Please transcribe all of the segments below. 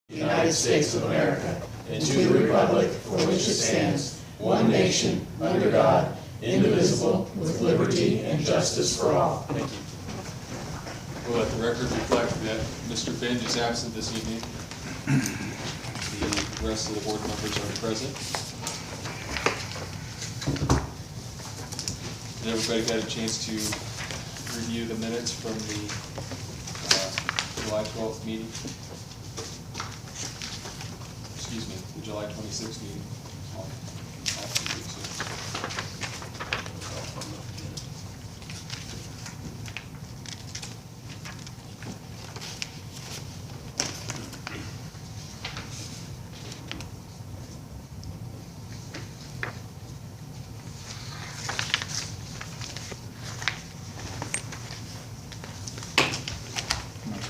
United States of America, and to the republic for which it stands, one nation, under God, indivisible, with liberty and justice for all. Thank you. We'll let the record reflect that Mr. Benge is absent this evening. The rest of the board members are present. Did everybody get a chance to review the minutes from the July 12th meeting? Excuse me, the July 26th meeting.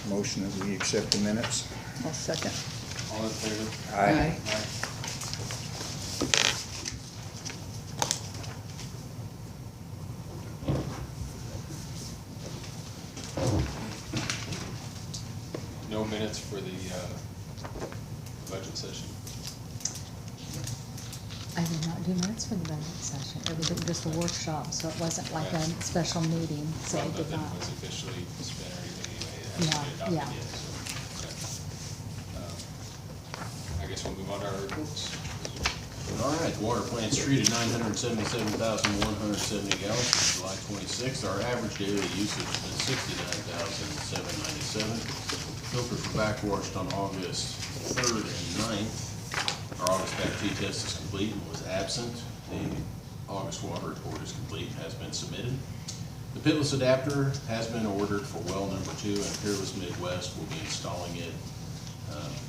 Motion that we accept the minutes. I'll second. All in favor? Aye. No minutes for the budget session. I did not do minutes for the budget session. It was just a workshop, so it wasn't like a special meeting, so I did Nothing not. was officially spent or anything anyway. It has to be adopted Yeah. yet, so, okay. I guess we'll move on to our reports. All right, the water plant's treated 977,170 gallons for July 26th. Our average daily usage has been 69,797. Filters were backwashed on August 3rd and 9th. Our August back T test is complete and was absent. The August water report is complete and has been submitted. The pitless adapter has been ordered for well number 2, and Peerless Midwest will be installing it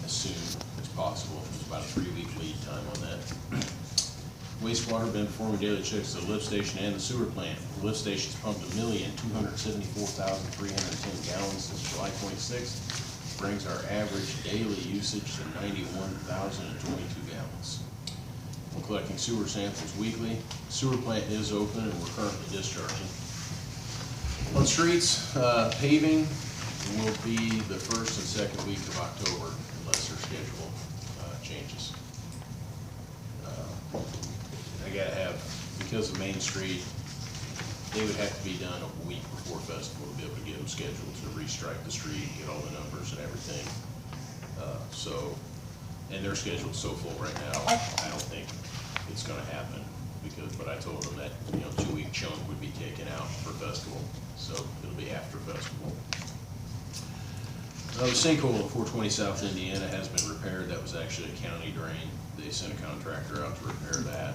as soon as possible. There's about a 3-week lead time on that. Wastewater been performing daily checks at the lift station and the sewer plant. The lift station's pumped 1,274,310 gallons since July 26th. Brings our average daily usage to 91,022 gallons. We're collecting sewer samples weekly. Sewer plant is open and we're currently discharging. On streets, paving will be the first and second week of October unless their schedule changes. I gotta have, because of Main Street, they would have to be done a week before festival to be able to get them scheduled to restrike the street, get all the numbers and everything. And their schedule's so full right now, I don't think it's gonna happen but I told them that, 2-week chunk would be taken out for festival, so it'll be after festival. The sinkhole at 420 South Indiana has been repaired. That was actually a county drain. They sent a contractor out to repair that.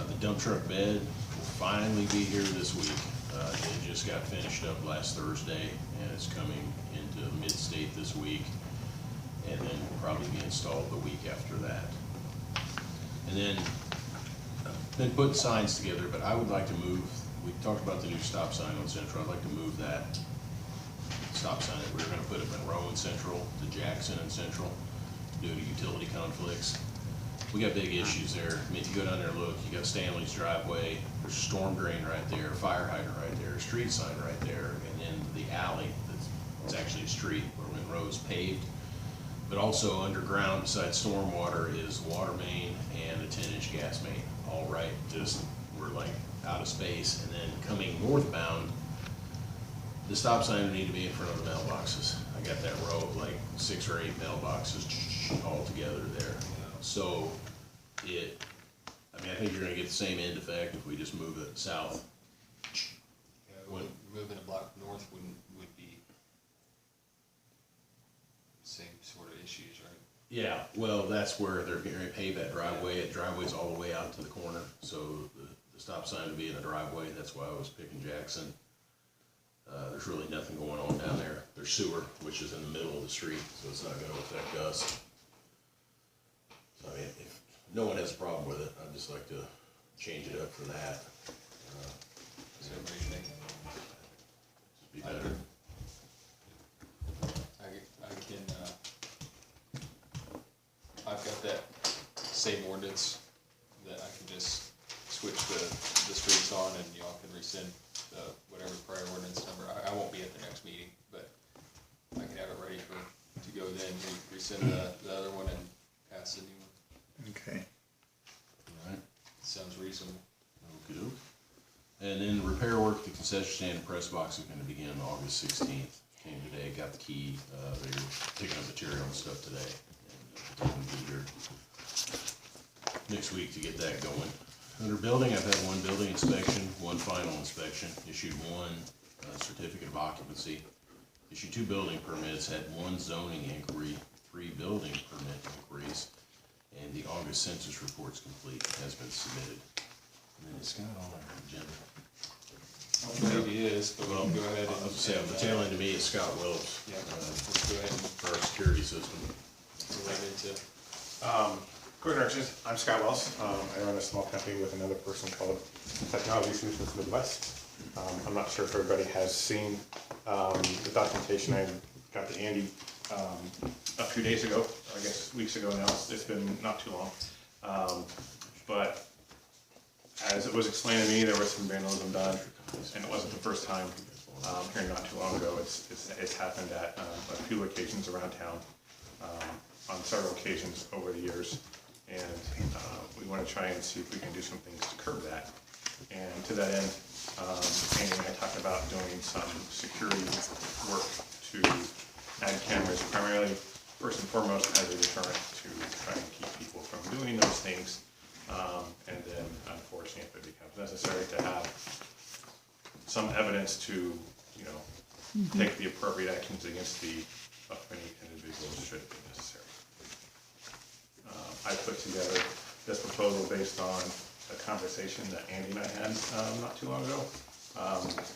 The dump truck bed will finally be here this week. It just got finished up last Thursday, and it's coming into mid-state this week, and then will probably be installed the week after that. And then, been putting signs together, but I would like to move, we talked about the new stop sign on Central. I'd like to move that stop sign that we were gonna put at Monroe and Central to Jackson and Central due to utility conflicts. We got big issues there. I mean, if you go down there and look, you got Stanley's driveway, there's a storm drain right there, fire hydrant right there, a street sign right there, and then the alley it's actually a street where Monroe's paved. But also underground beside stormwater is water main and a 10-inch gas main, all right, just, we're like out of space. And then coming northbound, the stop sign would need to be in front of the mailboxes. I got that row of like 6 or 8 mailboxes all together there. So I think you're gonna get the same end effect if we just move it south. Moving a block north would be the same sort of issues, right? Yeah, well, that's where they're getting ready to pave that driveway. That driveway's all the way out to the corner, so the stop sign would be in the driveway. That's why I was picking Jackson. There's really nothing going on down there. There's sewer, which is in the middle of the street, so it's not gonna affect us. So, I mean, if no one has a problem with it, I'd just like to change it up for that. Is everybody thinking? Just be better. I've got that same ordinance that I can just switch the streets on and y'all can rescind whatever prior ordinance number. I won't be at the next meeting, but I can have it ready to go go then, resend the other one and pass the new one. Okay. Alright, Sounds reasonable. okey-doke. And then repair work, the concession stand and press box is gonna begin August 16th. Came today, got the key, they're picking up material and stuff today. And they're gonna be here next week to get that going. Under building, I've had one building inspection, one final inspection, issued one certificate of occupancy, issued 2 building permits, had 1 zoning inquiry, 3 building permit inquiries, and the August census report's complete, has been submitted. And then it's got on our agenda. Maybe it is, but we can go ahead and. I was gonna say, on the tail end of me is Scott Wells, Yeah, let's go ahead and for our security system. relate into. Quick directions, I'm Scott Wells. I run a small company with another person called Technology Solutions Midwest. I'm not sure if everybody has seen the documentation I got to Andy a few days ago, I guess weeks ago now. It's been not too long. But as it was explained to me, there was some vandalism done, and it wasn't the first time. Here not too long ago, it's happened at a few locations around town, on several occasions over the years. And we want to try and see if we can do some things to curb that. And to that end, Andy and I talked about doing some security work to add cameras, primarily, first and foremost, as a deterrent to try and keep people from doing those things. And then, unfortunately, if it becomes necessary, to have some evidence to, you know, take the appropriate actions against the offending individuals should it be necessary. I put together this proposal based on a conversation that Andy and I had not too long ago.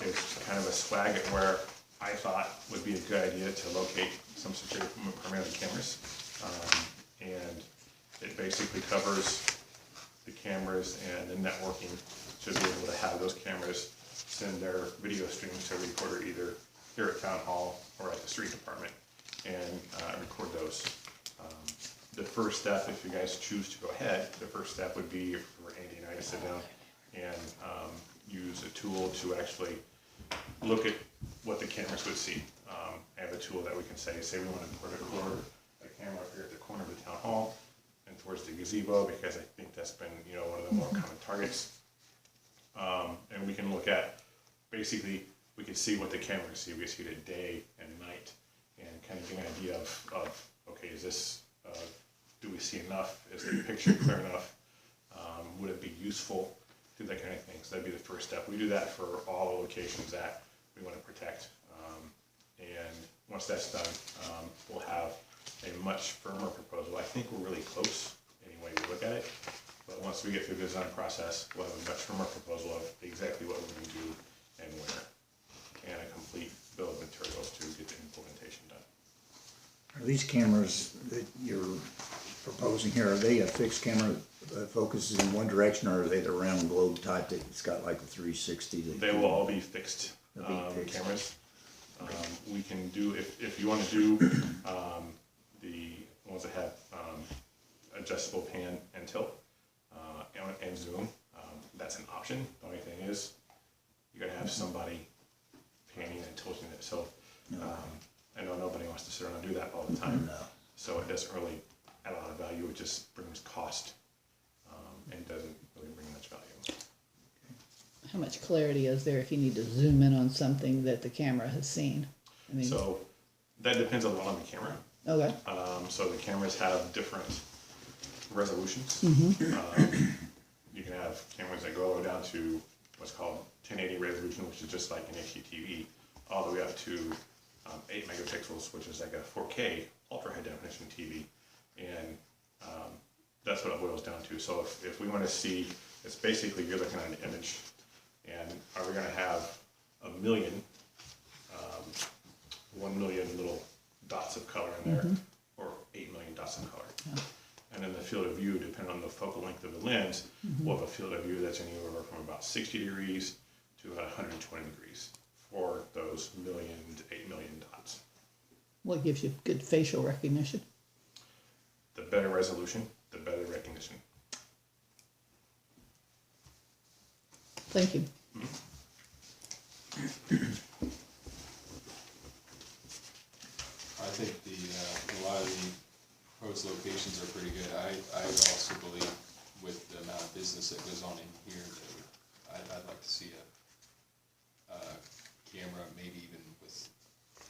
It's kind of a swag at where I thought would be a good idea to locate some security primarily cameras. And it basically covers the cameras and the networking to be able to have those cameras send their video streams to a recorder either here at Town Hall or at the street department and record those. The first step, if you guys choose to go ahead, the first step would be for Andy and I to sit down and use a tool to actually look at what the cameras would see. I have a tool that we can say we want to record a camera up here at the corner of the Town Hall and towards the gazebo, because I think that's been, you know, one of the more common targets. And we can look at, basically, we can see what the cameras see. We can see it day and night and kind of get an idea of okay, is this, do we see enough? Is the picture clear enough? Would it be useful? Do that kind of thing. So that'd be the first step. We do that for all the locations that we want to protect. And once that's done, we'll have a much firmer proposal. I think we're really close any way we look at it. But once we get through the design process, we'll have a much firmer proposal of exactly what we're going to do and where, and a complete bill of materials to get the implementation done. Are these cameras that you're proposing here, are they a fixed camera that focuses in one direction, or are they the round globe type that it's got like a 360? They will all be fixed They'll be fixed. cameras. We can do, if you want to do the ones that have adjustable pan and tilt and zoom, that's an option. The only thing is, you gotta have somebody panning and tilting it. So I know nobody wants to sit around and do that all the time. No. So it doesn't really add a lot of value. It just brings cost and doesn't really bring much value. How much clarity is there if you need to zoom in on something that the camera has seen? I mean, So that depends a lot on the camera. okay, So the cameras have different resolutions. You can have cameras that go down to what's called 1080 resolution, which is just like an HDTV, all the way up to 8 megapixels, which is like a 4K ultra high definition TV. And that's what it boils down to. So if we want to see, it's basically you're looking at an image, and are we going to have 1 million 1 million little dots of color in there, or 8 million dots of color. And then the field of view, depending on the focal length of the lens, we'll have a field of view that's anywhere from about 60 degrees to about 120 degrees for those 1 million to 8 million dots. what gives you good facial recognition? The better resolution, the better recognition. Thank you. I think the Provo's locations are pretty good. I also believe with the amount of business that goes on in here, that I'd like to see a camera, maybe even with,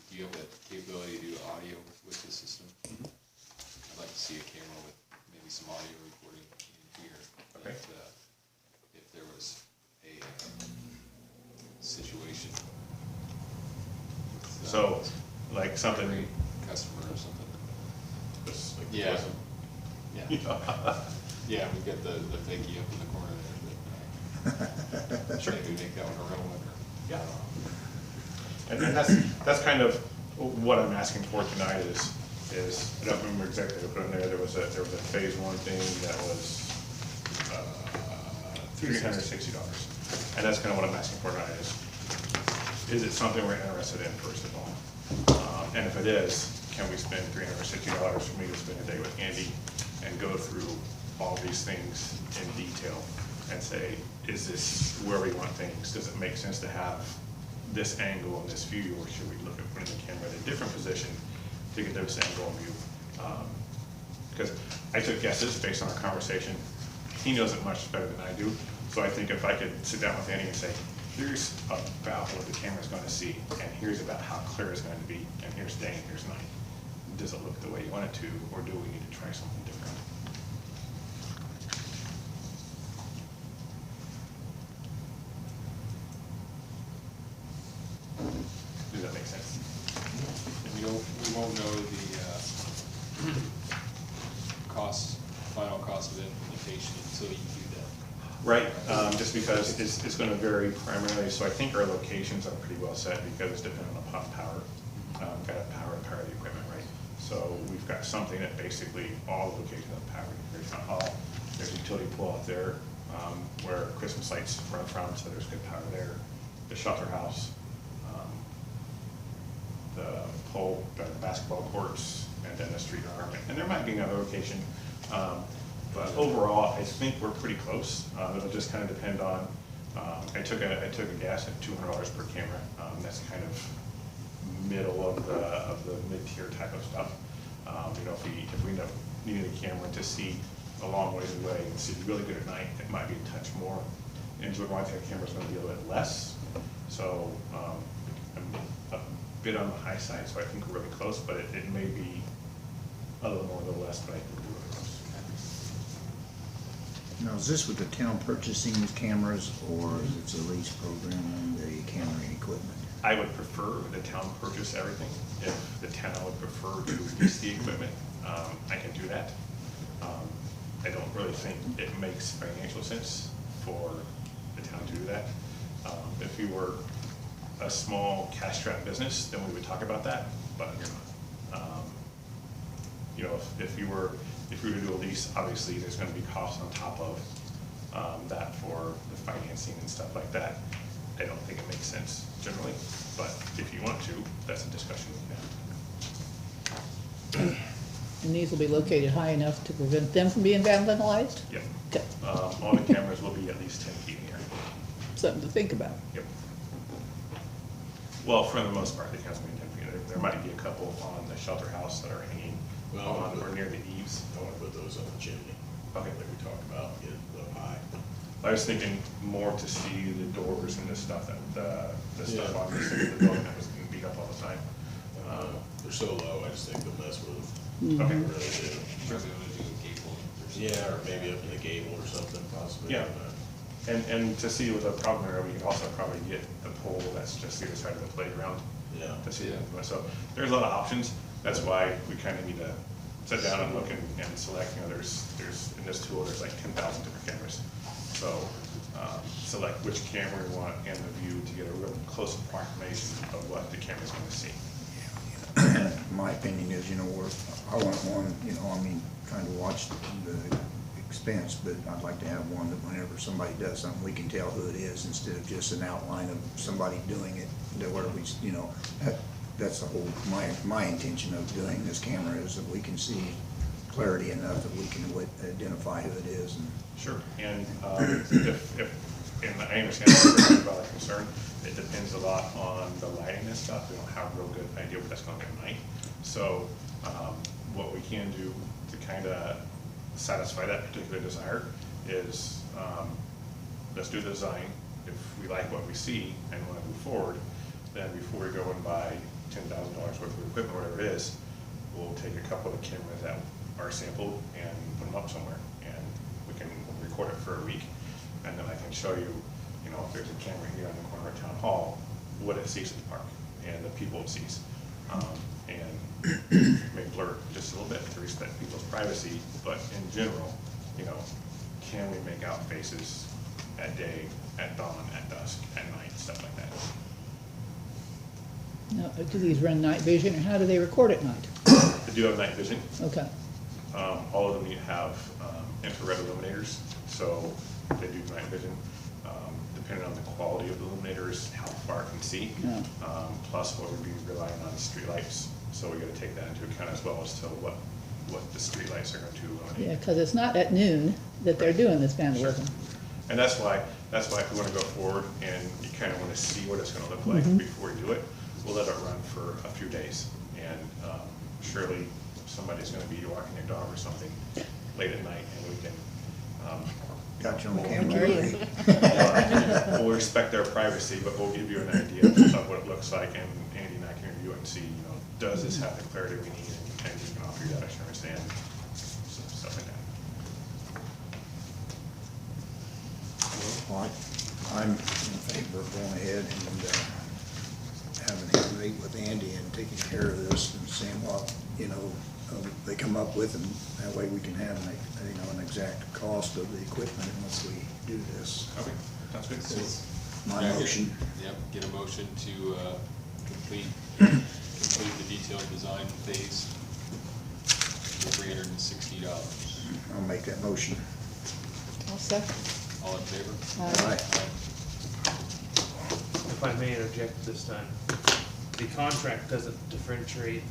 do you have the capability to do audio with the system? I'd like to see a camera with maybe some audio recording in here. Okay. If there was a situation. with, So, like something, every customer or something. Just like Yeah. Pleasant. Yeah. Yeah, we've got the fakie up in the corner there, but Sure. maybe make that one a real winner. Yeah. And that's kind of what I'm asking for tonight is, I don't remember exactly what put in there, there was a phase one thing that was, $360. And that's kind of what I'm asking for tonight is it something we're interested in, first of all? And if it is, can we spend $360 for me to spend a day with Andy and go through all these things in detail and say, is this where we want things? Does it make sense to have this angle and this view, or should we look at putting the camera in a different position to get this angle and view? Because I took guesses based on our conversation. He knows it much better than I do. So I think if I could sit down with Andy and say, here's about what the camera's gonna see, and here's about how clear it's going to be, and here's day and here's night. Does it look the way you want it to, or do we need to try something different? Does that make sense? And we won't know the, final cost of implementation until you do that. Right, just because it's gonna vary primarily, so I think our locations are pretty well set because it's dependent upon power. Gotta power the equipment, right? So we've got something that basically all the locations have power. There's town hall, there's a utility pole out there, where Christmas lights run from, so there's good power there. The shelter house, the pole, the basketball courts, and then the street arm, and there might be another location. But overall, I think we're pretty close. It'll just kind of depend on, I took a guess at $200 per camera. That's kind of middle of the mid-tier type of stuff. You know, if we end up needing a camera to see a long ways away and see really good at night, it might be a touch more. Indoor Wi-Fi camera's gonna be a little bit less. So, I'm a bit on the high side, so I think we're really close, but it may be a little more or a little less, but I think we're really close. Now, is this with the town purchasing these cameras, or is it a lease program on the camera and equipment? I would prefer the town purchase everything. If the town would prefer to lease the equipment, I can do that. I don't really think it makes financial sense for the town to do that. If we were a small cash-strapped business, then we would talk about that, but you're not. You know, if we were to do a lease, obviously there's gonna be costs on top of that for the financing and stuff like that. I don't think it makes sense generally, but if you want to, that's a discussion we can have. And these will be located high enough to prevent them from being vandalized? Yep. Okay, All the cameras will be at least 10 feet in here. something to think about. Yep. Well, for the most part, the cameras will be 10 feet. There might be a couple on the shelter house that are hanging on or near the eaves. I wanna put those on the chimney. Okay. Like we talked about, get it up high. I was thinking more to see the doors and the stuff that, the stuff Yeah. on the side of the building that was getting beat up all the time. They're so low, I just think they'll mess with them. Okay. They really do. Probably want to do a gable or something. Yeah, or maybe up in the gable or something possibly. Yeah. And to see with a problem there, we could also probably get the pole that's just the other side of the playground. Yeah. To see Yeah. it. So there's a lot of options. That's why we kind of need to sit down and look and select, you know, there's, in this tool, there's like 10,000 different cameras. So, select which camera we want and the view to get a real close approximation of what the camera's gonna see. My opinion is, you know, I want one, you know, I mean, trying to watch the expense, but I'd like to have one that whenever somebody does something, we can tell who it is instead of just an outline of somebody doing it, that where we, you know, that's the whole, my intention of doing this camera is that we can see clarity enough that we can identify who it is. And Sure, and and I understand about that concern, it depends a lot on the lighting and stuff, we don't have a real good idea what that's gonna be at night. So, what we can do to kind of satisfy that particular desire is, let's do the design. If we like what we see and want to move forward, then before we go and buy $10,000 worth of equipment, whatever it is, we'll take a couple of the cameras that are sampled and put them up somewhere, and we can record it for a week. And then I can show you, you know, if there's a camera here on the corner of Town Hall, what it sees at the park and the people it sees. And may blur just a little bit to respect people's privacy, but in general, you know, can we make out faces at day, at dawn, at dusk, at night, stuff like that. Now, do these run night vision, or how do they record at night? They do have night vision. Okay, All of them have infrared illuminators, so they do night vision. Depending on the quality of the illuminators, how far it can see. Yeah. Plus, what we'd be relying on streetlights, so we gotta take that into account as well as to what the streetlights are going to illuminate. yeah, because it's not at noon that they're doing this vandalism. And that's why if we wanna go forward and you kinda wanna see what it's gonna look like before you do it, we'll let it run for a few days. And surely somebody's gonna be walking their dog or something late at night, and we can, Got you on camera. we'll respect their privacy, but we'll give you an idea of what it looks like, and Andy and I can review it and see, you know, does this have the clarity we need, and we can offer you that assurance and stuff like that. Well, I'm in favor of going ahead and having him meet with Andy and taking care of this and seeing what, you know, they come up with, and that way we can have an exact cost of the equipment once we do this. Okay, sounds good. My Yeah, motion. Yep, get a motion to complete the detailed design phase for $360. I'll make that motion. I'll second. All in favor? Aye. If I may interject this time, the contract doesn't differentiate,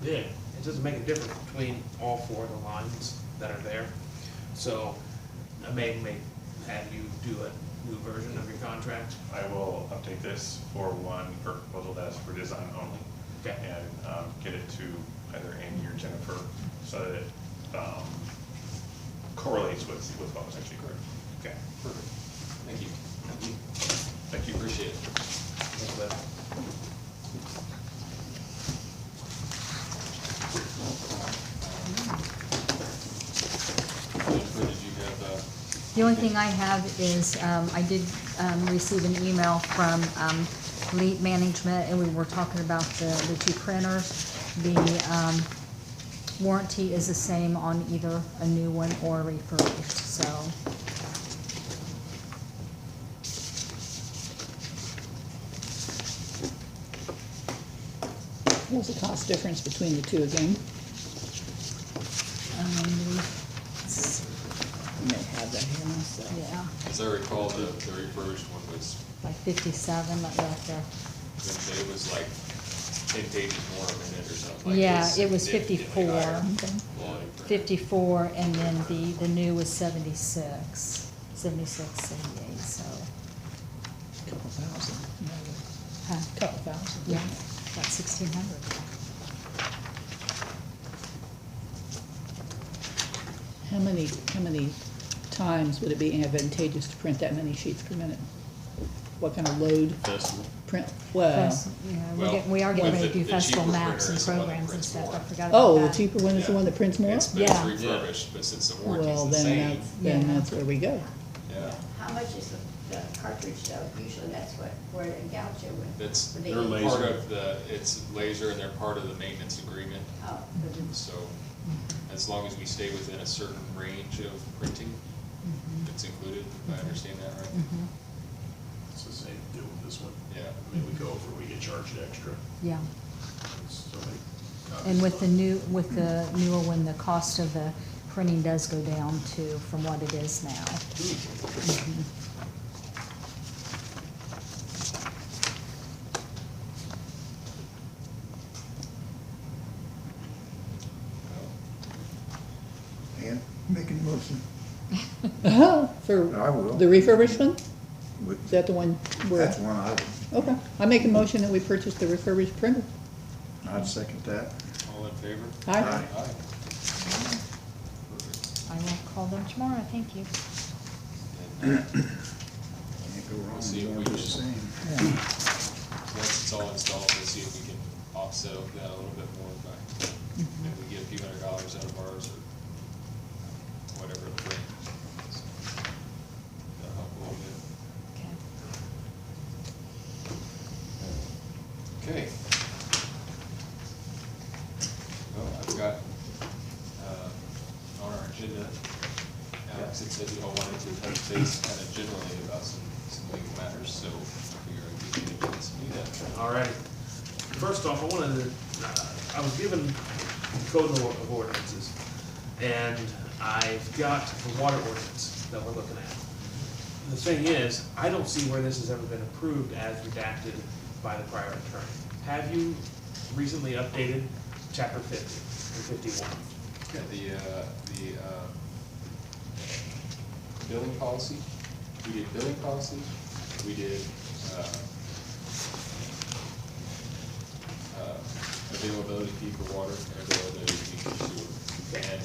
it doesn't make a difference between all four of the lines that are there. So I may have you do a new version of your contract. I will update this for one proposal that's for design only. Okay. And get it to either Andy or Jennifer so that it correlates with what was actually correct. Okay. Perfect. Thank you. Thank you. Appreciate it. Thank you, Beth. Jennifer, did you have, The only thing I have is, I did receive an email from Lead Management, and we were talking about the two printers. The warranty is the same on either a new one or a refurbished, so. What's the cost difference between the two again? I may have that here myself. Yeah, as I recall, the refurbished one was, like 57, like that there. it was like 10 pages more a minute or something like Yeah, this. it was Significantly 54. higher Okay. quality printer. 54, and then the new was 76, 78, so, Couple thousand, no, huh, couple thousand. yeah, about 1,600. How many times would it be advantageous to print that many sheets per minute? What kind of load Festival. print, well, Plus, yeah, Well, we are getting with ready to do the festival cheaper maps and printer is the one that programs and prints stuff, more. I forgot about oh, that. the cheaper one is the Yeah. one that prints more? It's Yeah. refurbished, but since the warranty's Well, the then same, Yeah. that's where we go. yeah. How much is the cartridge though? Usually that's where they gouge it with. That's, with they're the- laser. part of it's laser and they're part of the maintenance agreement. Oh, So as long as we stay within a certain range of printing, it's included, if I understand that right? Mhm. It's the same deal with this one. Yeah. I mean, we go over, we get charged extra. Yeah, So they- and with the newer one, the cost of the printing does go down too, from what it is now. Mhm. And making a motion. For I will. the refurbished one? With- Is that the one where? That's one Okay, I make a motion that we purchase the refurbished printer. I'd second that. All All in favor? Aye. Aye. I will call them tomorrow, thank you. And, Can't go wrong, See if more we of the can- same. once it's all installed, we'll see if we can offset that a little bit more by, maybe we get a few $100s out of ours or whatever it brings. That'll help a little bit. Okay. Okay. Well, I've got, on our agenda, Alex had said you all wanted to touch base kind of generally about some legal matters, so we are giving you a chance to do that. Alrighty. First off, I wanted to, I was given the code of ordinances, and I've got the water ordinance that we're looking at. The thing is, I don't see where this has ever been approved as redacted by the prior attorney. Have you recently updated chapter 50 and 51? Yeah, the billing policy, we did billing policy, we did, availability fee for water and availability fee for sewer. And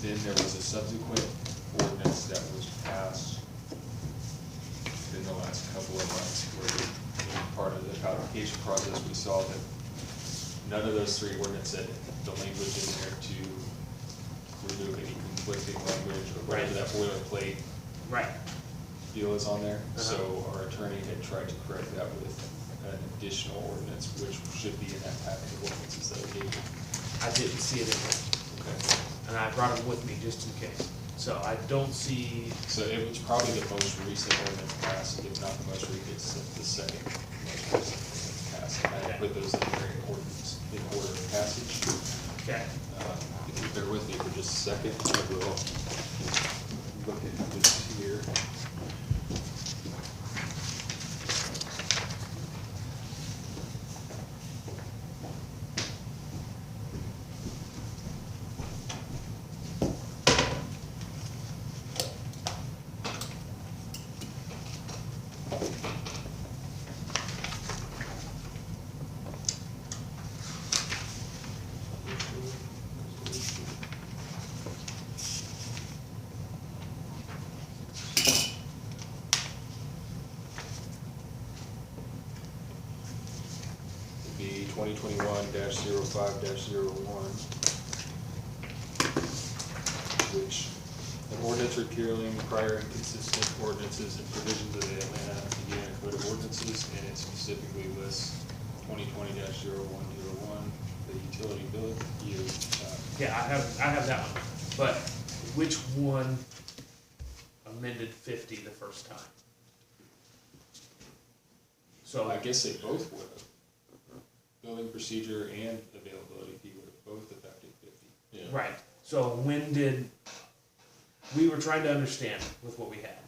then there was a subsequent ordinance that was passed in the last couple of months, where in part of the codification process, we saw that none of those three ordinances had the language in there to remove any conflicting language or whatever that boilerplate Right. deal is on there. So our attorney had tried to correct that with an additional ordinance, which should be in that package of ordinances that I gave you. I didn't see it in there, Okay. and I brought them with me just in case. So I don't see, So it was probably the most recent ordinance passed, if not the most recent, it's the second most recent ordinance passed. And I put those in there in order of passage. okay, If you bear with me for just a second, I will look at this here. It'd be 2021-05-01, which an ordinance repealing prior inconsistent ordinances and provisions of the Atlanta, Indiana Code of Ordinances, and it specifically lists 2020-0101, the utility bill, yeah, I have that one. But which one amended 50 the first time? So I guess they both would have. Building procedure and availability fee would have both affected 50. Yeah. right, so when did, we were trying to understand with what we had.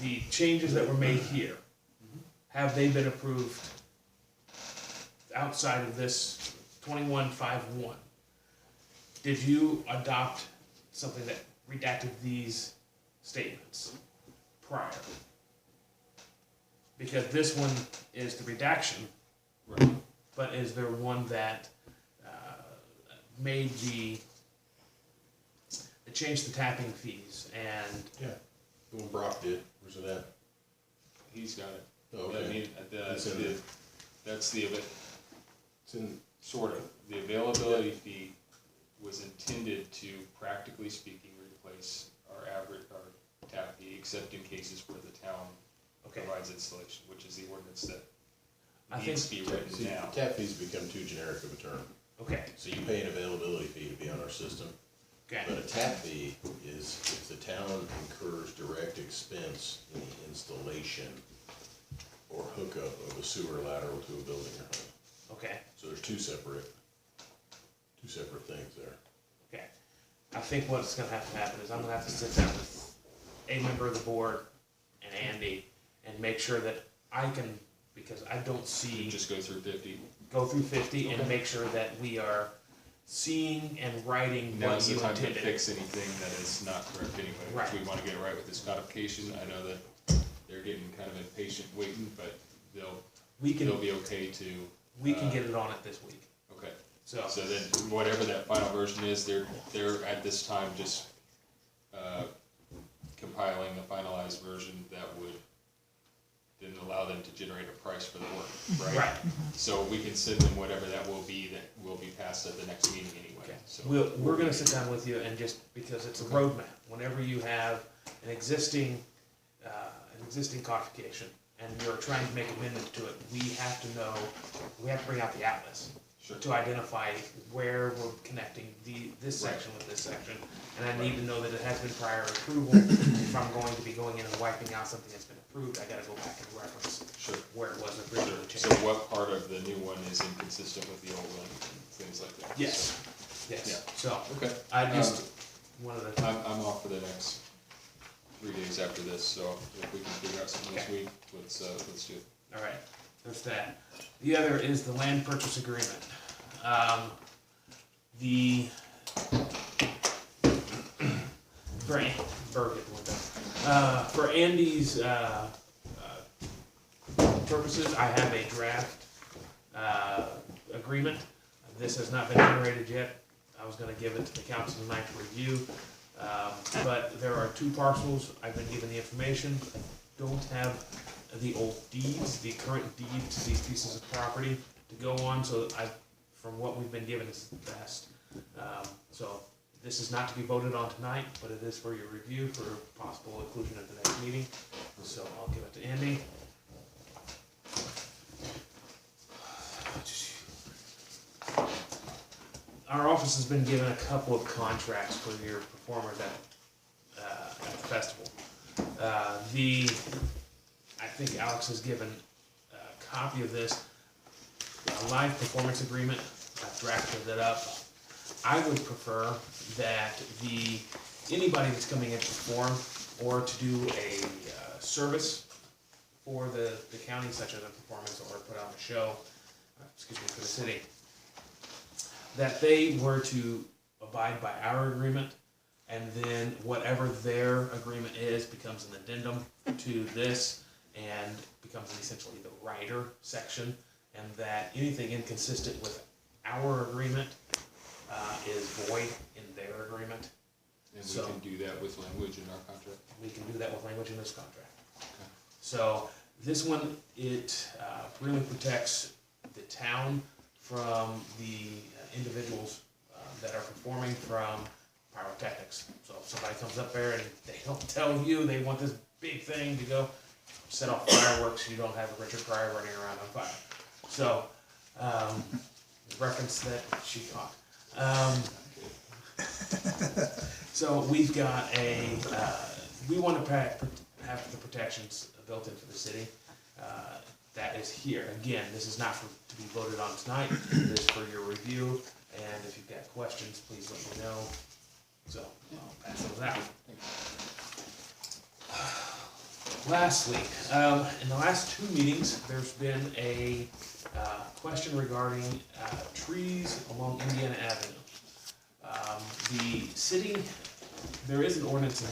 The changes that were made here, have they been approved outside of this 2151? Did you adopt something that redacted these statements prior? Because this one is the redaction, Right. but is there one that made it changed the tapping fees and, Yeah. The one Brock did, where's it at? He's got it. Oh, I okay. mean, It's in there. that's the, It's in, sort of, the availability fee was intended to, practically speaking, replace our average, our tap fee, except in cases where the town okay, provides installation, which is the ordinance that I needs to think, be written see, now. tap fees become too generic of a term. okay, So you pay an availability fee to be on our system. okay, But a tap fee is if the town incurs direct expense in the installation or hookup of a sewer lateral to a building or home. okay, So there's two separate things there. okay. I think what's gonna have to happen is I'm gonna have to sit down with a member of the board and Andy and make sure that I can, because I don't see, Just go through 50. go through 50 and Okay. make sure that we are seeing and writing what Now's you the time to intended. fix anything that is not correct anyway. Right. We wanna get it right with this codification. I know that they're getting kind of impatient waiting, but they'll We can, it'll be okay to. we can get it on it this week, Okay, so. so then whatever that final version is, they're at this time just, compiling a finalized version that would then allow them to generate a price for the work, right? Right. So we can send them whatever that will be, that will be passed at the next meeting anyway, Okay. so. We're gonna sit down with you and just, because it's a roadmap, whenever you have an existing codification and you're trying to make amendments to it, we have to know, we have to bring out the atlas Sure. to identify where we're connecting this Right. section with this section. And I need to know that it has been prior approval. If I'm going to be going in and wiping out something that's been approved, I gotta go back and reference Sure. where it was originally So changed. what part of the new one is inconsistent with the old one, and things like that? Yes, yes, Yeah. so, Okay. I just, one of the. I'm off for the next 3 days after this, so if we can figure out something this Okay. week, let's do it. All right, there's that. The other is the land purchase agreement. The for Andy's purposes, I have a draft agreement. This has not been generated yet. I was gonna give it to the council tonight to review. But there are 2 parcels. I've been given the information. I don't have the old deeds, the current deed to these pieces of property to go on, so from what we've been given is the best. So this is not to be voted on tonight, but it is for your review for possible inclusion at the next meeting. So I'll give it to Andy. Our office has been given a couple of contracts for your performers at the festival. I think Alex has given a copy of this, a live performance agreement. I've drafted it up. I would prefer that anybody that's coming in to perform or to do a service for the county, such as a performance or put on a show, for the city, that they were to abide by our agreement, and then whatever their agreement is becomes an addendum to this and becomes essentially the rider section, and that anything inconsistent with our agreement is void in their agreement. And we So- can do that with language in our contract? We can do that with language in this contract. Okay. So this one, it really protects the town from the individuals that are performing from pyrotechnics. So if somebody comes up there and they don't tell you they want this big thing to go set off fireworks, you don't have a Richard Pryor running around on fire. So, reference that she caught. So we've got we want to have the protections built in for the city. That is here. Again, this is not to be voted on tonight. This is for your review, and if you've got questions, please let me know. So, I'll pass those out. Lastly, in the last 2 meetings, there's been a question regarding trees along Indiana Avenue. The city, there is an ordinance in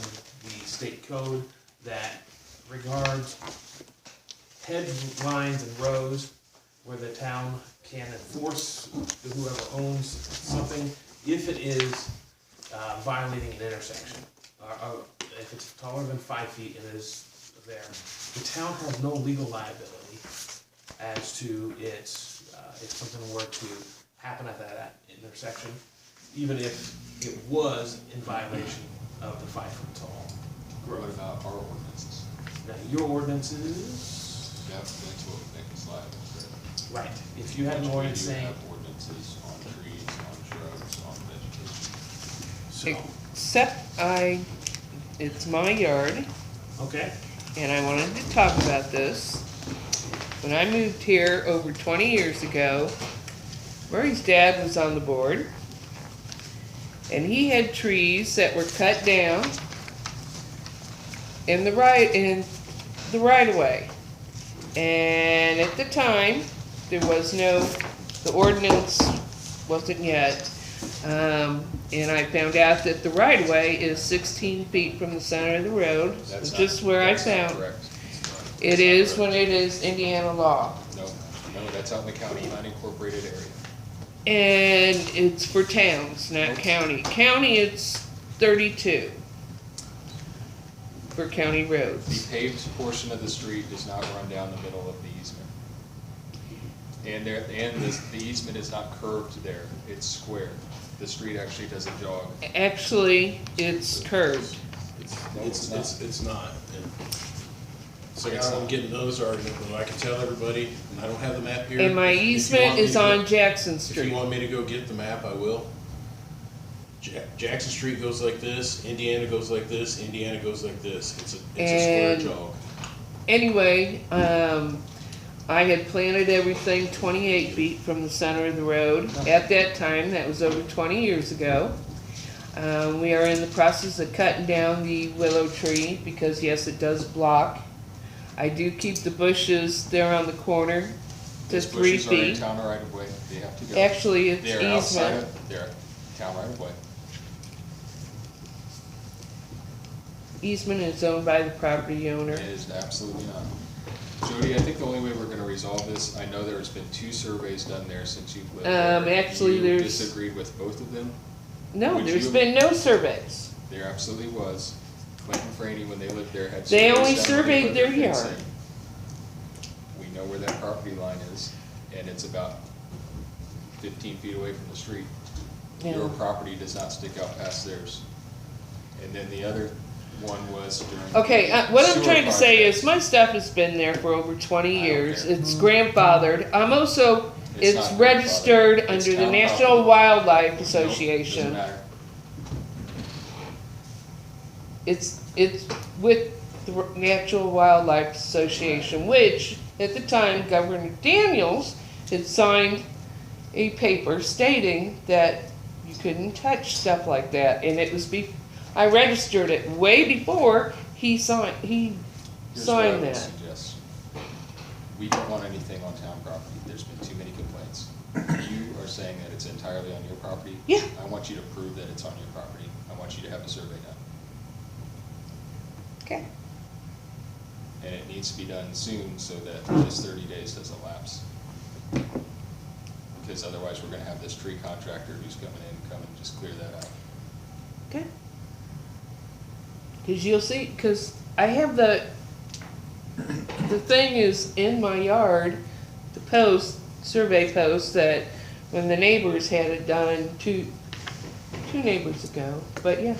the state code that regards hedge lines and rows where the town can enforce whoever owns something if it is violating an intersection. If it's taller than 5 feet, it is there. The town has no legal liability as to its, if something were to happen at that intersection, even if it was in violation of the 5 foot tall. What about our ordinances? Now, your ordinances, That's what would make us liable, correct? right, if you had an ordinance We do saying, have ordinances on trees, on shrubs, on vegetation. so, Except it's my yard, okay, and I wanted to talk about this. When I moved here over 20 years ago, Murray's dad was on the board, and he had trees that were cut down in the right of way. And at the time, there was the ordinance wasn't yet. And I found out that the right of way is 16 feet from the center of the road, That's which is where I that's not found. correct. It is when it is Indiana law. No, That's out in the county unincorporated area. And it's for towns, not county. County, it's 32 for county The roads. paved portion of the street does not run down the middle of the easement. And the easement is not curved there, it's square. The street actually doesn't jog. Actually, it's curved. It's not. And so I don't get into those arguments, but I can tell everybody, and I don't have the map here. And my If you easement want me is to go- on Jackson If you Street. want me to go get the map, I will. Jackson Street goes like this, Indiana goes like this, Indiana goes like this. It's a And- square jog. Anyway, I had planted everything 28 feet from the center of the road. At that time, that was over 20 years ago. We are in the process of cutting down the willow tree because yes, it does block. I do keep the bushes there on the corner to Those 3 bushes are in feet. town right of way, they have to go. Actually, it's They're outside easement. of, they're town right of way. Easement is owned by the property owner. It is absolutely not. Jody, I think the only way we're gonna resolve this, I know there's been 2 surveys done there since you've lived there. Actually, You there's- disagreed with both of them? No, Would there's you- been no surveys. There absolutely was. Clinton Franny, when they lived there, had. They surveys only done when they surveyed put their fencing. yard. We know where that property line is, and it's about 15 feet away from the street. Your Yeah. property does not stick out past theirs. And then the other one was during. Okay, the what I'm sewer trying to say project. is my stuff has been there for over 20 I don't years. care. It's grandfathered. I'm also, It's it's not registered grandfathered. It's under the town National property. Wildlife Nope, Association. Doesn't matter. It's with the National Wildlife Association, which at the time Governor Daniels had signed a paper stating that you couldn't touch stuff like that, and it was I registered it way before he signed Here's what I that. would suggest. We don't want anything on town property. There's been too many complaints. You are saying that it's entirely on your property. Yeah. I want you to prove that it's on your property. I want you to have the survey done. Okay. And it needs to be done soon so that this 30 days doesn't lapse. Because otherwise, we're gonna have this tree contractor who's coming in, come and just clear that out. Okay. Cause you'll see, cause I have the thing is in my yard, the survey post that when the neighbors had it done two neighbors ago, but yeah,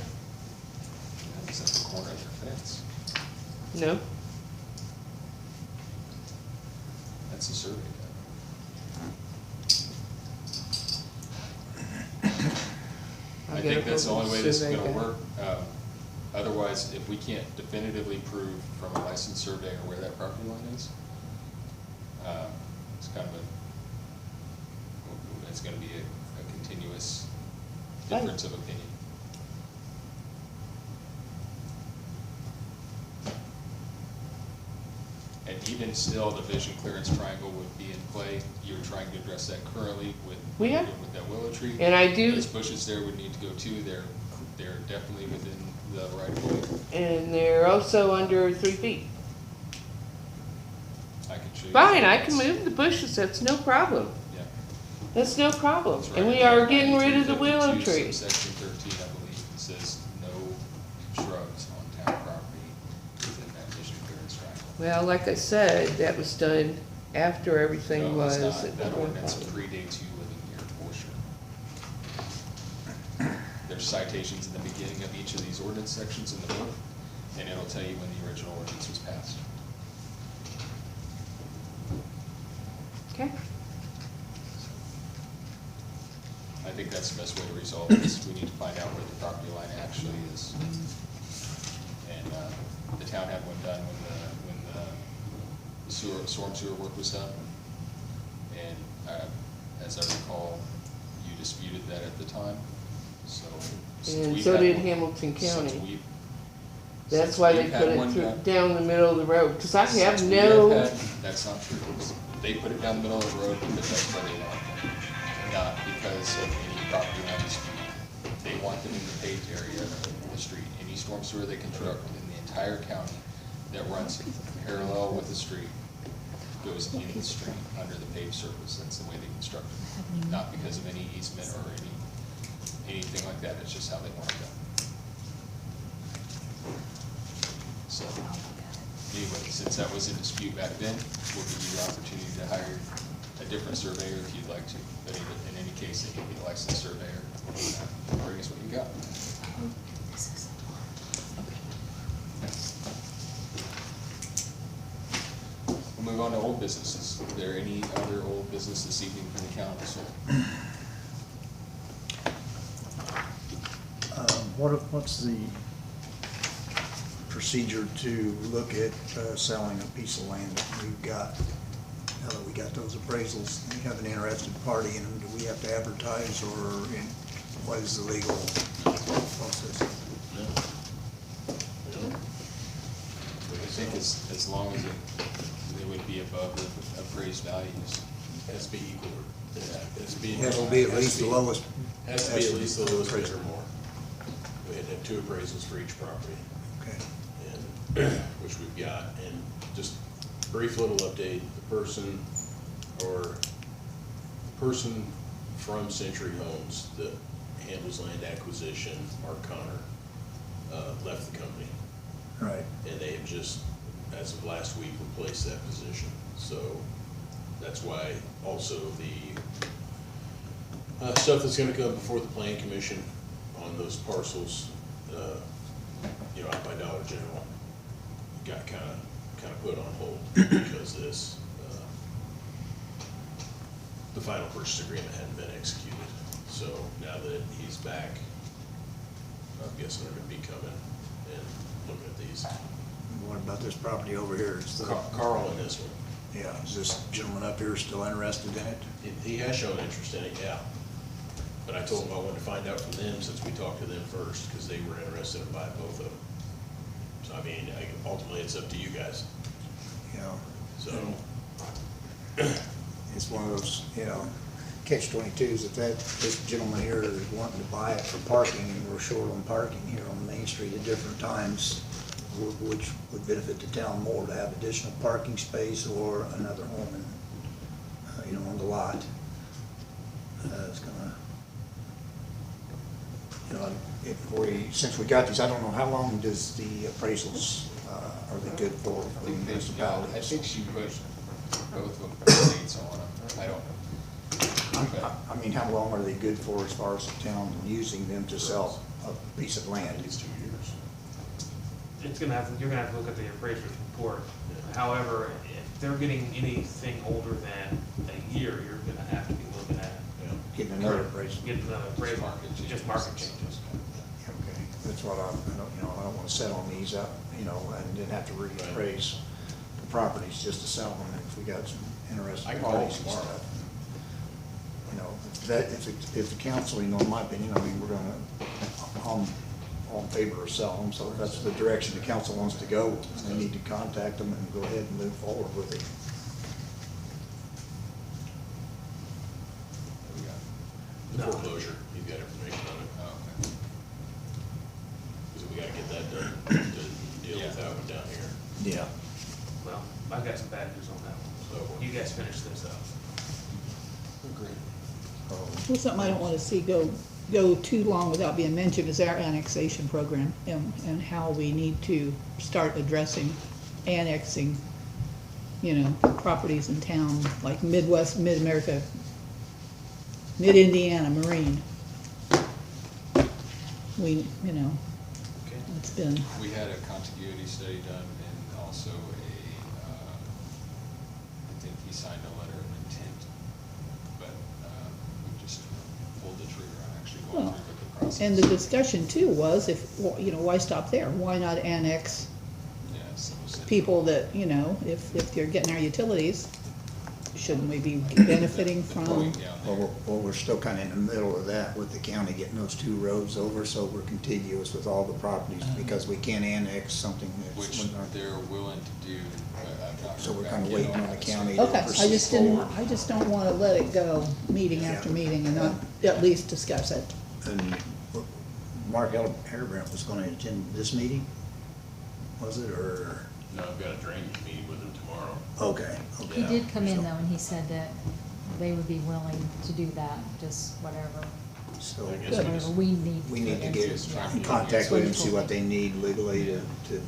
That's at the corner of their fence. no, That's a survey done. I gotta think that's the go only way this is survey gonna guy. work. Otherwise, if we can't definitively prove from a licensed surveyor where that property line is, it's kind of it's gonna be a continuous Right. difference of opinion. And even still, the vision clearance triangle would be in play. You're trying to address that currently with, We are. with that willow tree. and I do, Those bushes there would need to go too. They're definitely within the right of way. and they're also under 3 feet. I can show you. Fine, I can move the bushes, that's no problem, Yeah. that's no problem, It's and right we there, are getting rid of the 9352, willow tree. Section 13, I believe, it says no shrubs on town property within that vision clearance triangle. Well, like I said, that was done after everything No, was. it's not. at That the ordinance grandfather. predates you living here for sure. There's citations in the beginning of each of these ordinance sections in the book, and it'll tell you when the original ordinance was passed. Okay, I think that's the best way to resolve this. We need to find out where the property line actually is. And, the town had one done when the storm sewer work was done. And, as I recall, you disputed that at the time, so. since and we've so had did one- Hamilton since County. we've- That's since why they we've had put it one through, done- down the middle of the road, cause I have since we no, had- That's not true. They put it down the middle of the road because that's where they want them, not because of any property line dispute. They want them in the paved area of the street. Any storm sewer they construct in the entire county that runs parallel with the street goes in the street under the paved surface. That's the way they construct it. Not because of any easement or anything like that, it's just how they want it done. So, anyway, since that was in dispute back then, we'll give you the opportunity to hire a different surveyor if you'd like to. But in any case, it can be a licensed surveyor. Bring us what you got. We'll move on to old businesses. Is there any other old business this evening from the council? What's the procedure to look at selling a piece of land that we've got? Now that we got those appraisals, we have an interested party in them, do we have to advertise, or what is the legal process? I think as long as it would be above the appraised values. Has to be equal, It has to be at least the lowest. has to be at least the lowest bid or more. We had to have 2 appraisals for each property, Okay. and, which we've got, and just brief little update, the person from Century Homes that handles land acquisition, Mark Connor, left the company. Right. And they have just, as of last week, replaced that position. So that's why also the stuff that's gonna come before the Plan Commission on those parcels, out by Dollar General, got kinda put on hold because the final purchase agreement hadn't been executed. So now that he's back, I'm guessing they're gonna be coming and looking at these. What about this property over here? Carl and this one. Yeah, is this gentleman up here still interested in it? He has shown interest in it, yeah. But I told him I wanted to find out from them since we talked to them first, because they were interested in buying both of them. So I mean, ultimately, it's up to you guys, You know, so. it's one of those, catch-22s, if this gentleman here is wanting to buy it for parking, and we're short on parking here on Main Street at different times, which would benefit the town more to have additional parking space or another home in, on the lot. It's gonna, since we got these, I don't know, how long does the appraisals, are they good for the municipality? I think she put both of them dates on them. I don't. I mean, how long are they good for as far as the town using them to sell a piece of land? It's 2 years. You're gonna have to look at the appraiser's report. However, if they're getting anything older than a year, you're gonna have to be looking at Getting another appraisal? getting another appraisal, just market changes. Okay, that's what I don't wanna set on these up, and then have to reappraise the properties just to sell them, and if we got some interesting I can call them parties and tomorrow. stuff. If the council, in my opinion, we're gonna, all in favor of selling them, so if that's the direction the council wants to go, they need to contact them and go ahead and move forward with it. The foreclosure, you've got information on it, Oh, okay. because we gotta get that done to deal with that one down here. Yeah. Well, I've got some bad news on that one. So, You guys finish this up. agreed. Well, something I don't wanna see go too long without being mentioned is our annexation program and how we need to start addressing annexing, properties in town, like Midwest, Mid-America, Mid-Indiana Marine. Okay. It's been, We had a contiguity study done and also I think he signed a letter of intent, but we just pulled the trigger on actually going Well, through with the process. and the discussion too was why stop there? Why not annex Yeah, so we said- people that, if they're getting our utilities, shouldn't we be benefiting from? Going down there. Well, we're still kinda in the middle of that with the county getting those 2 roads over, so we're contiguous with all the properties, because we can't annex something that's. Which they're willing to do, but I'm not. So we're sure kinda about waiting getting on the that county started. to Okay, I just don't wanna let it go meeting after Yeah. meeting and not at least discuss it. And Mark Harebrant was gonna attend this meeting, was it, or? No, I've got a drainage meeting with him tomorrow. Okay, He okay. did come in So- though, and he said that they would be willing to do that, just whatever, So I guess we whatever just- we need. we need to get Yeah. in contact with them, see what they need legally to Yeah.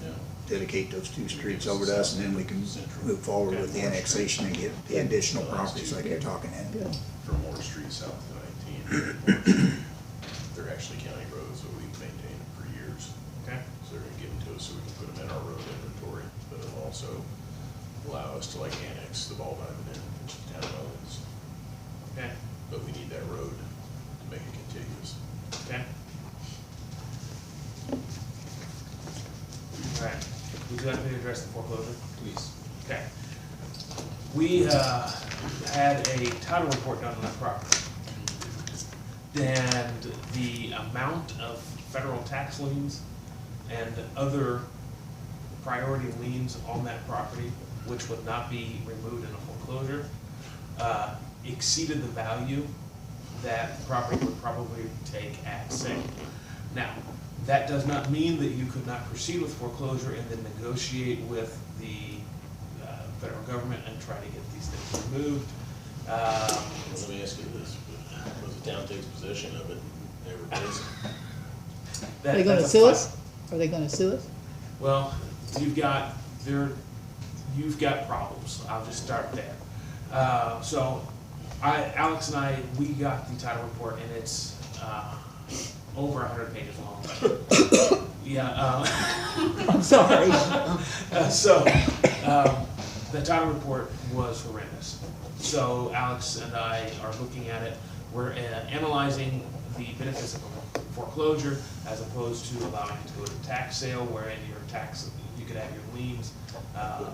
dedicate those 2 streets over to us, and then we can move forward with the annexation and get the additional properties like you're talking in. Good. From Moore Street south to 19. They're actually county roads, but we've maintained them for years. Okay. So they're gonna give them to us so we can put them in our road inventory, but it'll also allow us to like annex the ball diamond in, which the town owns. Okay, But we need that road to make it contiguous. okay. Alright, would you like me to address the foreclosure? Please. Okay. We, had a title report done on that property. And the amount of federal tax liens and other priority liens on that property, which would not be removed in a foreclosure, exceeded the value that the property would probably take at sale. Now, that does not mean that you could not proceed with foreclosure and then negotiate with the federal government and try to get these things removed. Well, let me ask you this, was the town takes possession of it, never pays? Are they gonna that's a sue fi- us? Are they gonna sue us? Well, you've got problems, I'll just start there. So, Alex and I, we got the title report and it's, over 100 pages long. Yeah, I'm sorry. so, the title report was horrendous. So Alex and I are looking at it, we're analyzing the benefits of a foreclosure as opposed to allowing it to go to tax sale, wherein your tax, you could have your liens.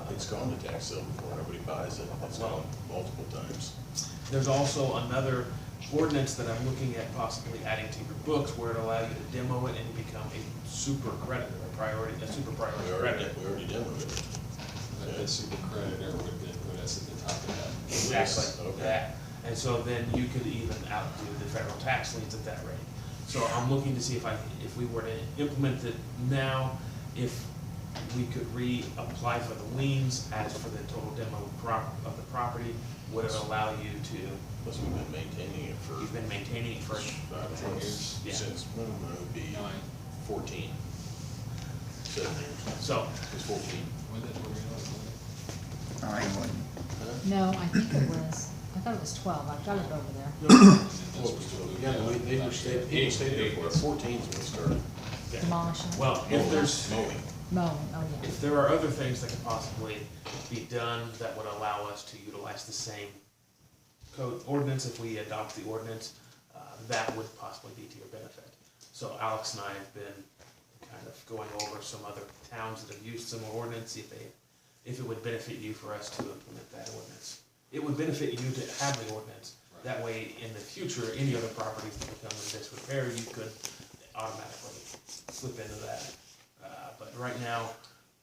It's gone to tax sale before, nobody buys it, it's gone multiple times. There's also another ordinance that I'm looking at possibly adding to your books where it allow you to demo it and become a super creditor, a super priority We already, creditor. we already demoed it. That super creditor would then put us at the top of that. Exactly, Okay. that. And so then you could even outdo the federal tax liens at that rate. So I'm looking to see if we were to implement it now, if we could reapply for the liens as for the total demo of the property, would it allow you to, Plus, we've been maintaining it for. you've been maintaining it for, 10 years. Yeah. Since, when would be 14. 7 years, so, it's 14. When did we realize I ain't one. No, I think it was, I thought it was 12, I've got it over there. What was it? Yeah, they were stayed, he stayed there for it, 14 is when it started. Demolishing, well, if there's, Mowing. mowing, oh yeah. if there are other things that could possibly be done that would allow us to utilize the same code ordinance, if we adopt the ordinance, that would possibly be to your benefit. So Alex and I have been kind of going over some other towns that have used similar ordinance, see if it would benefit you for us to implement that ordinance. It would benefit you to have the ordinance. That way, in the future, any other properties that become in disrepair, you could automatically slip into that. But right now,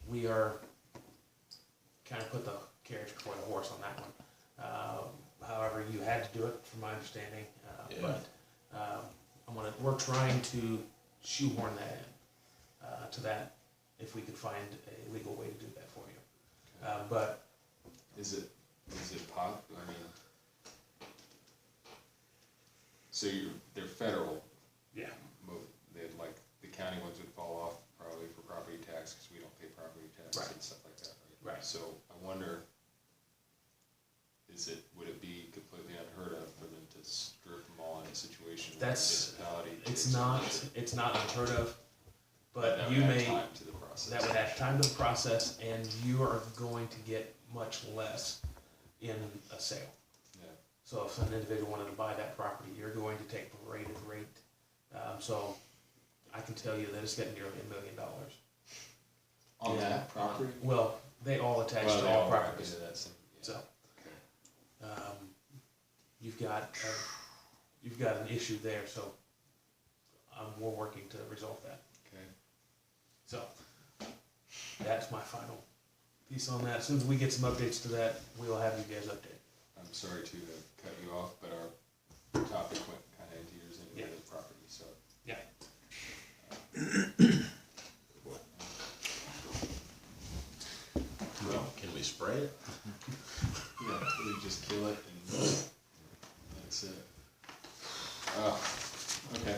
we are kind of put the carriage before the horse on that one. However, you had to do it, from my understanding, Yeah. but we're trying to shoehorn that in, to that, if we could find a legal way to do that for you. But Is it I mean, so they're federal, yeah, they'd like, the county ones would fall off probably for property tax, because we don't pay property tax Right. and stuff like that, right? Right. So I wonder, would it be completely unheard of for them to strip them all in a situation where the municipality? it's not unheard of, but that you would add may, time to the process. that would add time to the process, and you are going to get much less in a sale. Yeah. So if an individual wanted to buy that property, you're going to take prorated rate. So I can tell you that it's getting nearly $1 million. On Yeah. that property? Well, they all attach Well, to they all all wrap properties. into that same, yeah. So, Okay. you've got an issue there, so we're working to resolve that. Okay. So, that's my final piece on that. As soon as we get some updates to that, we'll have you guys update. I'm sorry to cut you off, but our topic went kind of into yours Yeah. into the property, so. Yeah. Okay,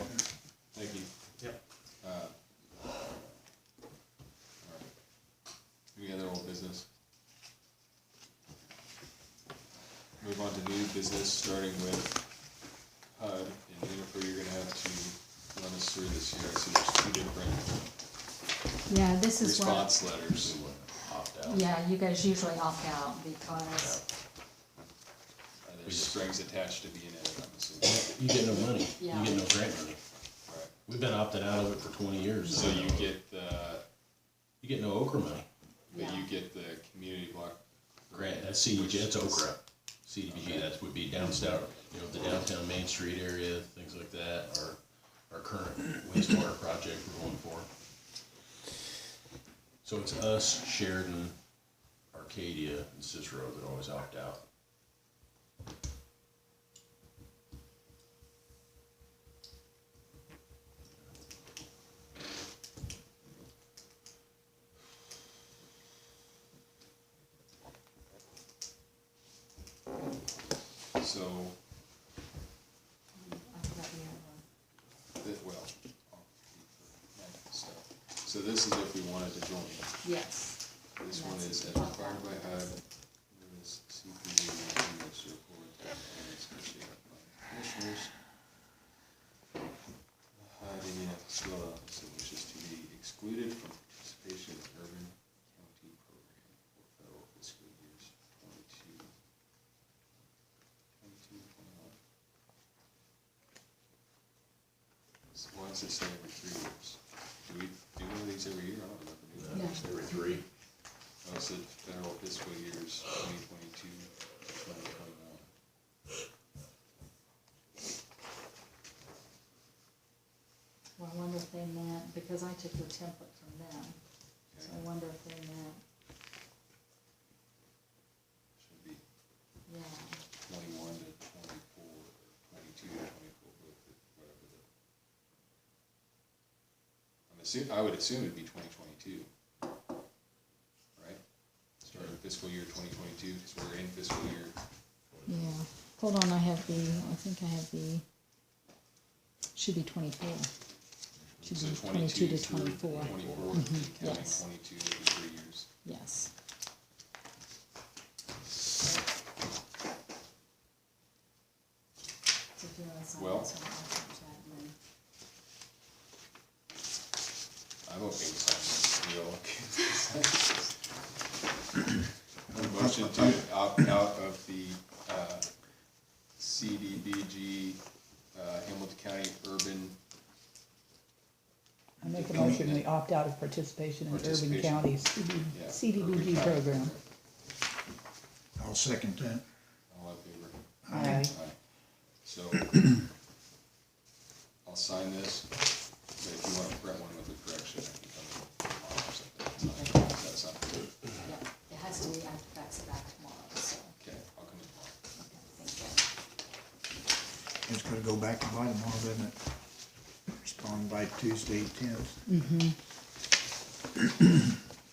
thank you. Yep. Alright. Any other old business? Move on to new business, starting with HUD, and Jennifer, you're gonna have to run us through this here. I see there's two different Yeah, this is what, response letters. We wouldn't opt out. yeah, you guys usually opt out because, There's strings attached to being in it, I'm assuming. You get no money, you Yeah. get no grant money. Right. We've been opted out of it for 20 years. So you get the, You get no Okra money. but Yeah. you get the community block Grant, that's CDBG, that's Okra. CDBG, that would be down south, you know, the downtown Main Street area, things like that, our current wastewater project we're going for. So it's us, Sheridan, Arcadia, and Cicero that always opt out. So, I forgot the other one. well, I'll keep the stuff. So this is if we wanted to join. Yes. This And one that's is as opt required out. by HUD, there is CPD, and it's reported and it's initiated by commissioners. HUD Indianapolis Field Office that wishes to be excluded from participation in urban county program for federal fiscal years 22, 21. So why does it say every 3 years? Do we do one of these every year? I don't remember doing No. that. Every 3. Oh, it said federal fiscal years 2022 to 2021. Well, I wonder if they meant, because I took the template from them, so I wonder if they meant, Should be yeah. 21 to 24, 22 to 24, whatever the. I would assume it'd be 2022. Right? Starting fiscal year 2022, because we're in fiscal year. Yeah, hold on, I think I have the, should be 24. Should So be 22 22 to through 24. 24, counting yes. 22 every 3 years. Yes. So if you wanna sign Well- this one, I'll touch that and then- I'm okay with signing this. You all okay? A motion to opt out of the CDBG, Hamilton County Urban, I make a motion, we opt out of participation in urban Participation. counties, Yeah, CDBG urban county. program. I'll second that. all in favor? Aye. Aye. So, I'll sign this, but if you want to print one with the correction, I can come tomorrow or something. That's something good. Yeah, it has to be, I have to fax it back tomorrow, so, Okay, I'll come in tomorrow. okay, thank you. It's gonna go back and by tomorrow, doesn't it? Respond by Tuesday, 10th.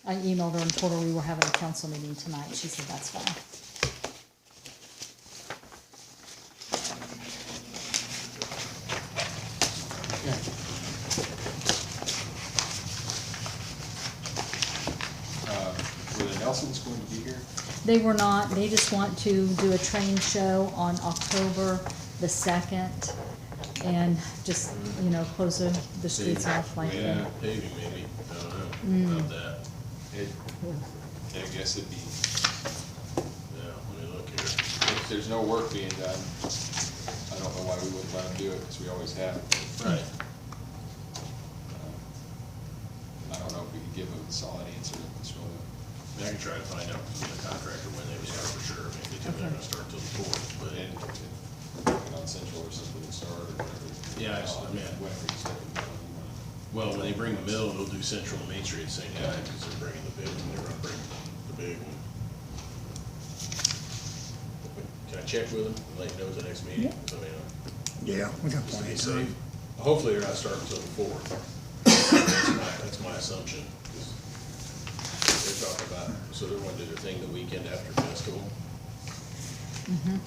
I emailed her and told her we were having a council meeting tonight, she said that's fine. Were the Nelsons going to be here? They were not, they just want to do a train show on October the 2nd, and just, you know, close the streets off like Yeah, that. paving maybe, I don't know about that. I guess it'd be, Yeah, let me look here. if there's no work being done, I don't know why we wouldn't let them do it, because we always have. Right. I don't know if we could give them a solid answer at this moment. I can try to find out from the contractor when they would start for sure. Maybe they're not gonna start till the 4th, but And working on Central or something to start or whatever. Yeah, I mean- Whenever you step in, you want. well, when they bring the mill, they'll do Central and Main Street at the same time because they're bringing the big one. They're gonna bring the big one. Can I check with them and let you know at the next meeting? Yeah. I mean, Yeah, we got just to plenty be of time. safe. Hopefully they're not starting till the 4th. That's my assumption. 'Cause they're talking about, so they're gonna do their thing the weekend after festival. Mm-hmm.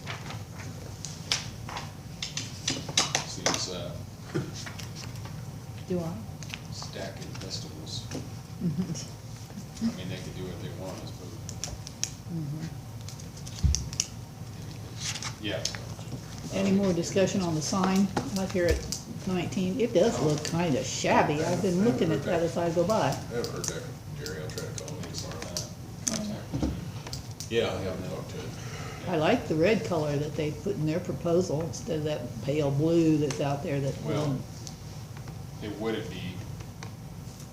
Seems Do I? Stacking festivals. I mean, they could do what they want, I suppose. Yeah. Any more discussion on the sign out here at 19? It does look kind of shabby. I've been looking at that as I go by. I haven't heard that from Jerry, I'll try to call him tomorrow. Yeah, I haven't talked to him. I like the red color that they put in their proposal instead of that pale blue that's out there that. Well, it wouldn't be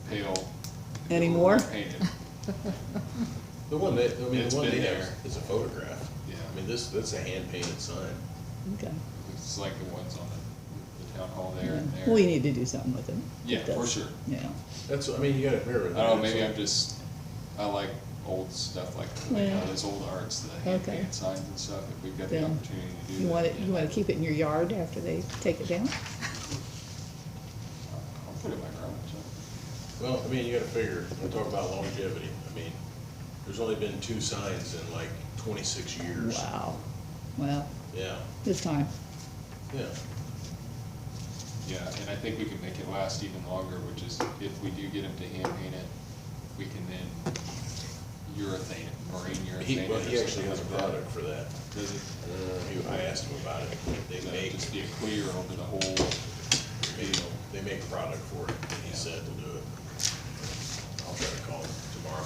pale. if it were Anymore? repainted. The one that, I mean, It's the one been they have there. is a photograph. Yeah. I mean, that's a hand-painted sign. Okay. It's like the ones on the town hall there and there. We need to do something with them. Yeah, It for does. sure. Yeah. That's, I mean, you gotta mirror it. I don't know, maybe I like old stuff like, you know, Yeah. those old arts, the Okay. hand-painted signs and stuff, if we've got the Then opportunity to do that. You want it, yeah. you want to keep it in your yard after they take it down? I'll put it in my garage, so. Well, I mean, you gotta figure, we'll talk about longevity. I mean, there's only been 2 signs in like 26 years. Wow. Well, Yeah, this time. yeah. Yeah, and I think we can make it last even longer, which is if we do get him to hand paint it, we can then urethane it, marine urethane it. Well, or he actually has a something like that. product for that. Does it? I asked him about it. They That'd make, just be a clear over the whole, they make a product for it, and he Yeah. said they'll do it. I'll try to call him tomorrow.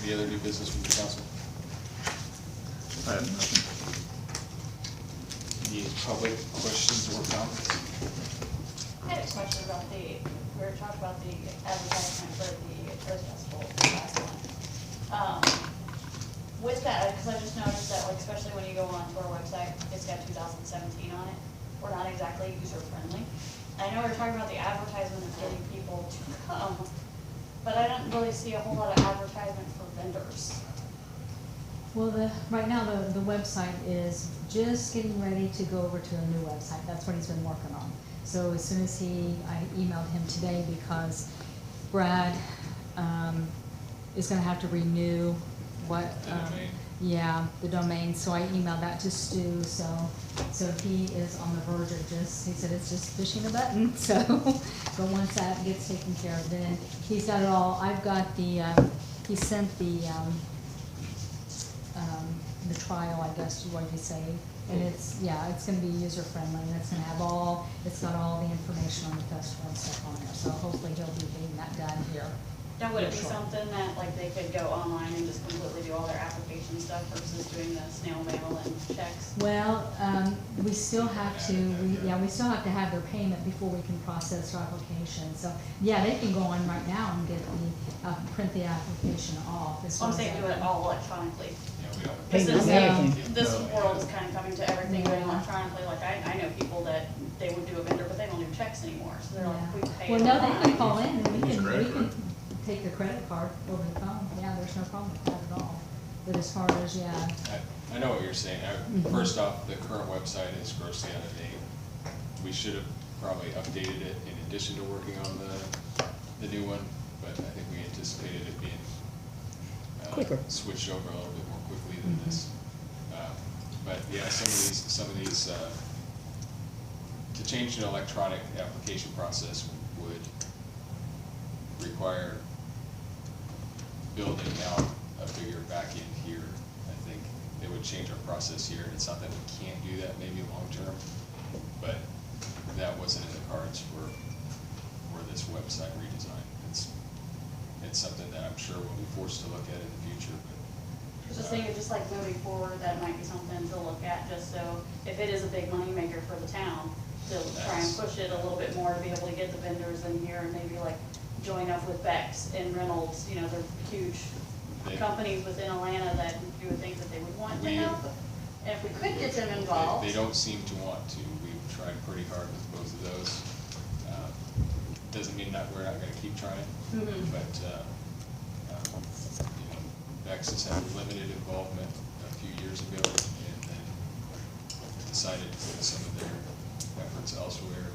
any other new business from the council? I have nothing. Any public questions or comments? I had a question about we were talking about the advertisement for the Earth Festival, the last one. With that, because I just noticed that, like, especially when you go onto our website, it's got 2017 on it. We're not exactly user-friendly. I know we're talking about the advertisement of getting people to come, but I don't really see a whole lot of advertisement for vendors. Well, right now, the website is just getting ready to go over to a new website. That's what he's been working on. So as soon as I emailed him today because Brad, is gonna have to renew what. The domain. Yeah, the domain, so I emailed that to Stu, so he is on the verge of he said it's just pushing a button, so, but once that gets taken care of, then he's got it all, I've got the, he sent the trial, I guess, what you say, and it's, yeah, it's gonna be user-friendly, and it's gonna have it's got all the information on the festival and stuff on there, so hopefully he'll be getting that done here. Now, would it be Sure. something that, like, they could go online and just completely do all their application stuff versus doing the snail mail and checks? Well, we still have to, we still have to have their payment before we can process their application, so, yeah, they can go on right now and get print the application off. as I'm soon as saying that- do it all electronically. Yeah, we don't. This Payment is, and everything. this world is kind of coming to everything going Yeah. electronically, like, I know people that they would do a vendor, but they don't do checks anymore, so they're like, Yeah. we pay Well, it no, they online. can call in and we Use can credit card. take their credit card over the phone, yeah, there's no problem with that at all. But as far as, yeah, I know what you're saying. First off, the current website is grossly out of date. We should have probably updated it in addition to working on the new one, but I think we anticipated it being Quicker. switched over a little bit more quickly than this. But yeah, some of these, to change an electronic application process would require building out a bigger back end here. I think it would change our process here. It's not that we can't do that maybe long-term, but that wasn't in the cards for this website redesign. It's something that I'm sure we'll be forced to look at in the future, but. Just thinking, just like moving forward, that might be something to look at, just so, if it is a big moneymaker for the town, to try and push it a little bit more, to be able to get the vendors in here and maybe like join up with Bex and Reynolds, you know, they're huge They- companies within Atlanta that you would think that they would want to We- help. And if we could get them involved. They don't seem to want to. We've tried pretty hard with both of those. Doesn't mean that we're not gonna keep trying, Mhm. but, you know, Bex has had limited involvement a few years ago and then decided to put some of their efforts elsewhere.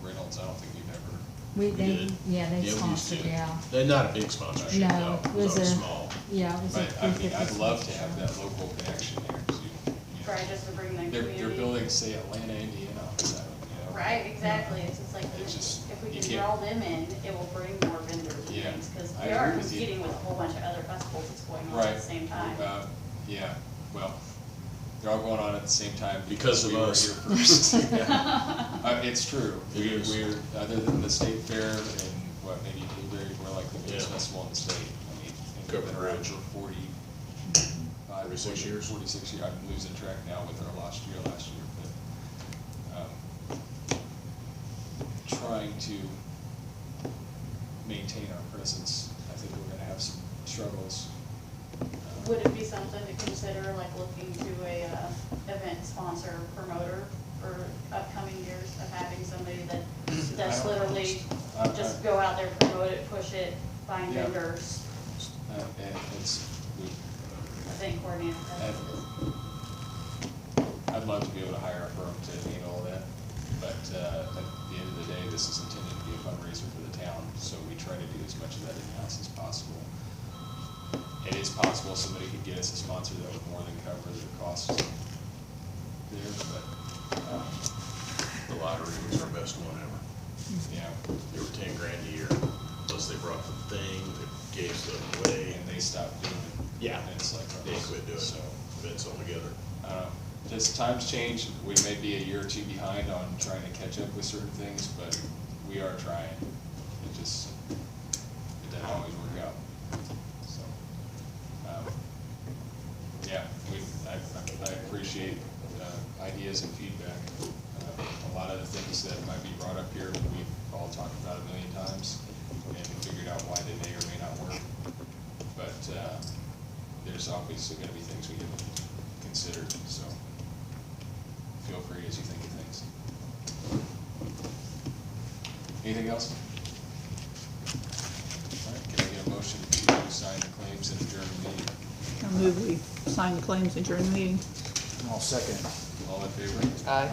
Reynolds, I don't think we've ever, they did. they Yeah, we used sponsored, to. yeah. They're not a big sponsorship, No, though. it was It's a- small. Yeah, it was a but I mean, 350 I'd love to sponsorship. have that local connection there, 'cause you know, right, just to bring the They're community. building, say, Atlanta, Indiana, on the side, you know? Right, exactly, it's just like, It's just- if we you can can't- draw them in, it will bring more vendors and Yeah, things, cause I we are agree with you. competing with a whole bunch of other festivals that's going on Right. at the same time. Yeah, well, they're all going on at the same time Because because of we were us. here first. It's true. It is. We're, other than the state fair and what, maybe Blueberry, we're like the biggest Yeah. festival in the state. I mean, and we've Covered been around Bridge. for 45, 46 years. 46 years. I'm losing track now with our last year, but, trying to maintain our presence, I think we're gonna have some struggles. Would it be something to consider, like looking to a, event sponsor, promoter for upcoming years of having somebody that's I don't- literally I- just go out there, promote it, push it, find Yeah. vendors, And it's, we, event coordinator. I'd love to be able to hire a firm to handle all that, but at the end of the day, this is intended to be a fundraiser for the town, so we try to do as much of that in-house as possible. It is possible somebody could get us a sponsor that would more than cover the costs there, but, The lottery was our best one ever. yeah, They were 10 grand a year, plus they brought the thing, they gave stuff away, and they stopped doing Yeah. events like they ours. quit doing So, events altogether. just times change, we may be a year or two behind on trying to catch up with certain things, but we are trying. It just, it doesn't always work out, so. Yeah, I appreciate ideas and feedback. A lot of the things that might be brought up here, we've all talked about a million times and figured out why they may or may not work. But there's obviously gonna be things we haven't considered, so feel free as you think of things. Anything else? All right, can I get a motion to sign the claims and adjourn the meeting? I move we sign the claims and adjourn the meeting. I'll second it. All in favor? Aye.